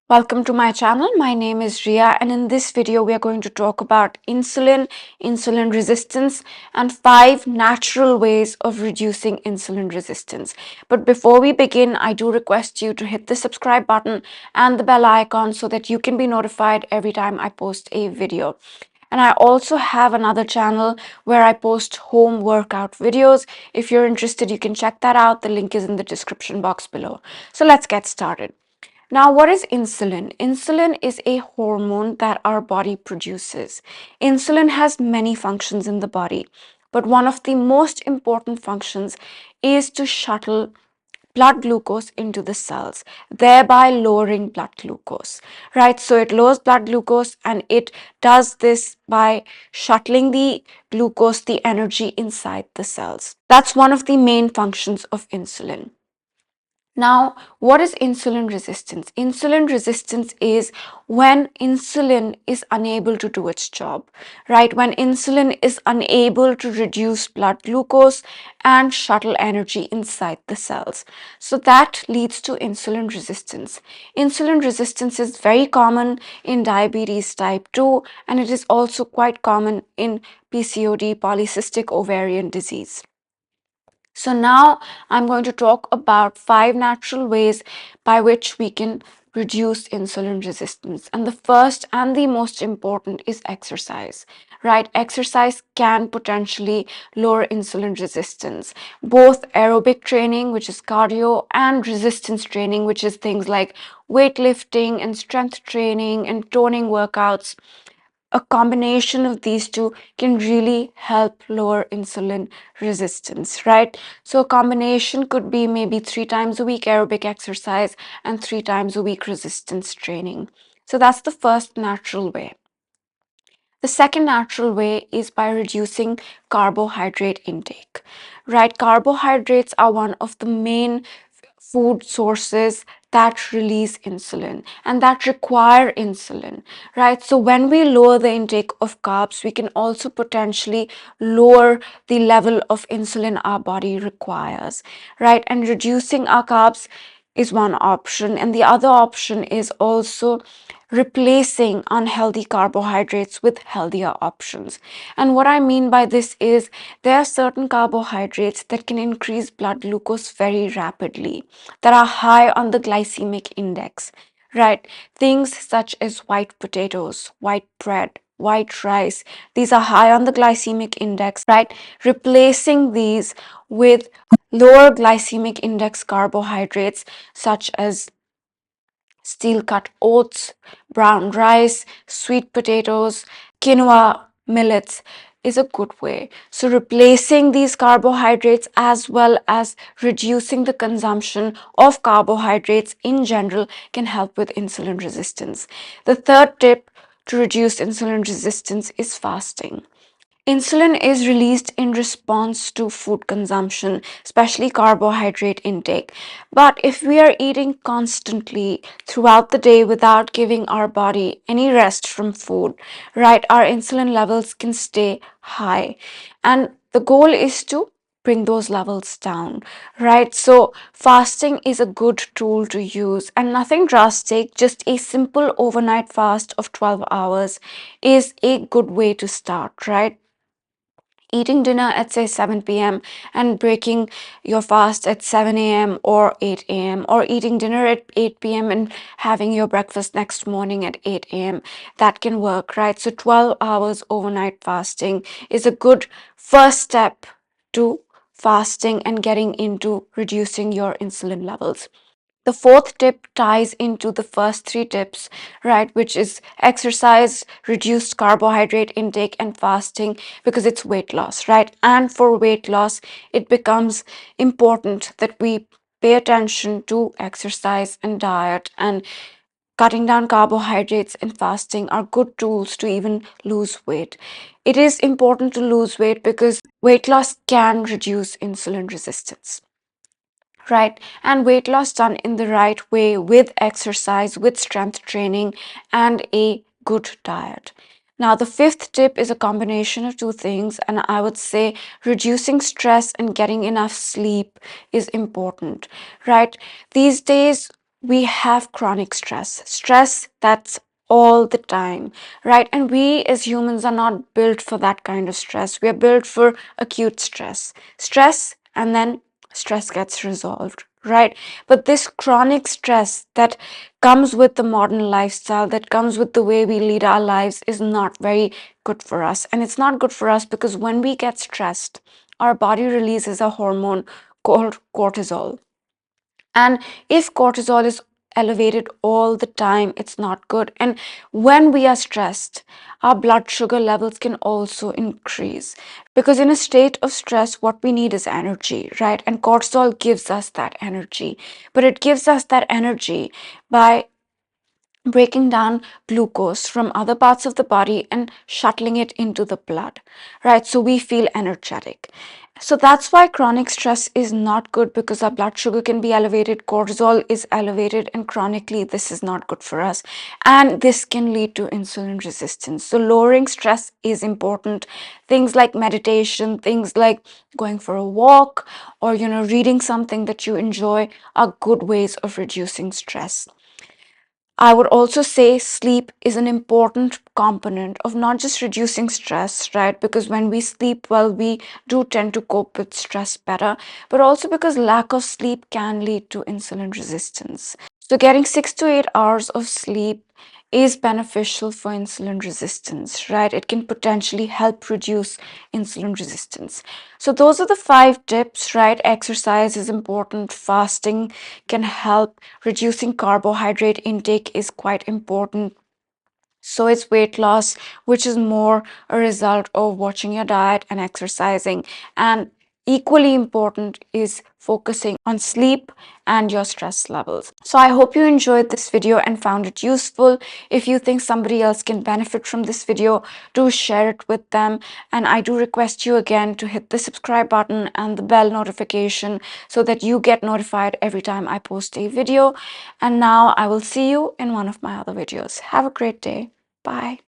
Welcome to my channel. My name is Rhea, and in this video we are going to talk about insulin, insulin resistance, and 5 natural ways of reducing insulin resistance. But before we begin, I do request you to hit the subscribe button and the bell icon so that you can be notified every time I post a video. And I also have another channel where I post home workout videos. If you're interested, you can check that out. The link is in the description box below. So let's get started. Now, what is insulin? Insulin is a hormone that our body produces. Insulin has many functions in the body, but one of the most important functions is to shuttle blood glucose into the cells, thereby lowering blood glucose, right? So it lowers blood glucose, and it does this by shuttling the glucose, the energy inside the cells. That's one of the main functions of insulin. Now, what is insulin resistance? Insulin resistance is when insulin is unable to do its job, right? When insulin is unable to reduce blood glucose and shuttle energy inside the cells. So that leads to insulin resistance. Insulin resistance is very common in diabetes type 2, and it is also quite common in PCOD, polycystic ovarian disease. So now I'm going to talk about 5 natural ways by which we can reduce insulin resistance. And the first and the most important is exercise, right? Exercise can potentially lower insulin resistance. Both aerobic training, which is cardio, and resistance training, which is things like weightlifting and strength training and toning workouts, a combination of these two can really help lower insulin resistance, right? So a combination could be maybe 3 times a week aerobic exercise and 3 times a week resistance training. So that's the first natural way. The second natural way is by reducing carbohydrate intake, right? Carbohydrates are one of the main food sources that release insulin and that require insulin, right? So when we lower the intake of carbs, we can also potentially lower the level of insulin our body requires, right? And reducing our carbs is one option, and the other option is also replacing unhealthy carbohydrates with healthier options. And what I mean by this is there are certain carbohydrates that can increase blood glucose very rapidly, that are high on the glycemic index, right? Things such as white potatoes, white bread, white rice, these are high on the glycemic index, right? Replacing these with lower glycemic index carbohydrates such as steel cut oats, brown rice, sweet potatoes, quinoa, millets is a good way. So replacing these carbohydrates as well as reducing the consumption of carbohydrates in general can help with insulin resistance. The third tip to reduce insulin resistance is fasting. Insulin is released in response to food consumption, especially carbohydrate intake. But if we are eating constantly throughout the day without giving our body any rest from food, right, our insulin levels can stay high. And the goal is to bring those levels down, right? So fasting is a good tool to use, and nothing drastic, just a simple overnight fast of 12 hours is a good way to start, right? Eating dinner at say 7 p.m. and breaking your fast at 7 a.m. or 8 a.m., or eating dinner at 8 p.m. and having your breakfast next morning at 8 a.m. That can work, right? So 12 hours overnight fasting is a good first step to fasting and getting into reducing your insulin levels. The fourth tip ties into the first 3 tips, right, which is exercise, reduced carbohydrate intake, and fasting, because it's weight loss, right? And for weight loss, it becomes important that we pay attention to exercise and diet, and cutting down carbohydrates and fasting are good tools to even lose weight. It is important to lose weight because weight loss can reduce insulin resistance, right? And weight loss done in the right way with exercise, with strength training, and a good diet. Now, the fifth tip is a combination of 2 things, and I would say reducing stress and getting enough sleep is important, right? These days, we have chronic stress that's all the time, right? And we as humans are not built for that kind of stress. We are built for acute stress, and then stress gets resolved, right? But this chronic stress that comes with the modern lifestyle, that comes with the way we lead our lives, is not very good for us. And it's not good for us because when we get stressed, our body releases a hormone called cortisol. And if cortisol is elevated all the time, it's not good. And when we are stressed, our blood sugar levels can also increase, because in a state of stress, what we need is energy, right? And cortisol gives us that energy, but it gives us that energy by breaking down glucose from other parts of the body and shuttling it into the blood, right? So we feel energetic. So that's why chronic stress is not good, because our blood sugar can be elevated, cortisol is elevated, and chronically this is not good for us. And this can lead to insulin resistance. So lowering stress is important. Things like meditation, things like going for a walk, or reading something that you enjoy are good ways of reducing stress. I would also say sleep is an important component of not just reducing stress, right? Because when we sleep well, we do tend to cope with stress better, but also because lack of sleep can lead to insulin resistance. So, getting 6 to 8 hours of sleep is beneficial for insulin resistance, right? It can potentially help reduce insulin resistance. So, those are the 5 tips, right? Exercise is important, fasting can help, reducing carbohydrate intake is quite important. So it's weight loss, which is more a result of watching your diet and exercising. And equally important is focusing on sleep and your stress levels. So I hope you enjoyed this video and found it useful. If you think somebody else can benefit from this video, do share it with them. And I do request you again to hit the subscribe button and the bell notification so that you get notified every time I post a video. And now I will see you in one of my other videos. Have a great day. Bye.